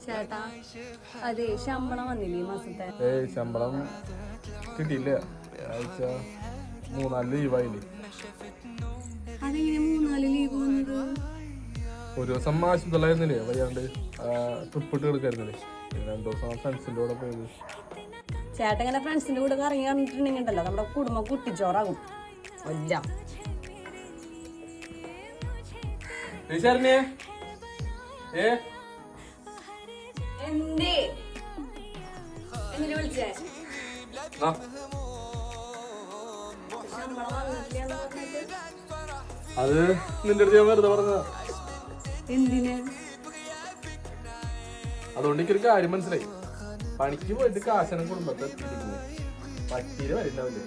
ചേട്ടാ അതെ ശമ്പളം വന്നില്ലേ ഈ മാസത്തെ? ശമ്പളം കിട്ടിയില്ല. ആഴ്ച 3-4 ലീവായില്ലേ. അതെങ്ങനെ 3-4 ലീവ് വന്നത്? ഒരു ദിവസം ആശുപത്രിയിലായിരുന്നില്ലേ, വയ്യാണ്ട് ട്രിപ്പ് ഇട്ട് എടുക്കായിരുന്നില്ലേ. 2 ദിവസം ഫ്രണ്ട്സിൻ്റെ കൂടെ പോയത്. ചേട്ടൻ ഇങ്ങനെ ഫ്രണ്ട്സിന്റെ കൂടെ കറങ്ങി കണ്ടിട്ടുണ്ടെങ്കിലോ നമ്മുടെ കുടുംബം കുട്ടിച്ചോറാകും. ഒല്ല എന്തേ എങ്ങനെ വിളിച്ചേ? അത് നിന്റെ അടുത്ത് ഞാൻ വെറുതെ പറഞ്ഞതാ. എന്തിന്? അതുകൊണ്ട് എനിക്കൊരു കാര്യം മനസ്സിലായി. പണിക്ക് പോയിട്ട് കാശനം കുടുംബത്തെ പറ്റിയില് വരണ്ടാവില്ലേ.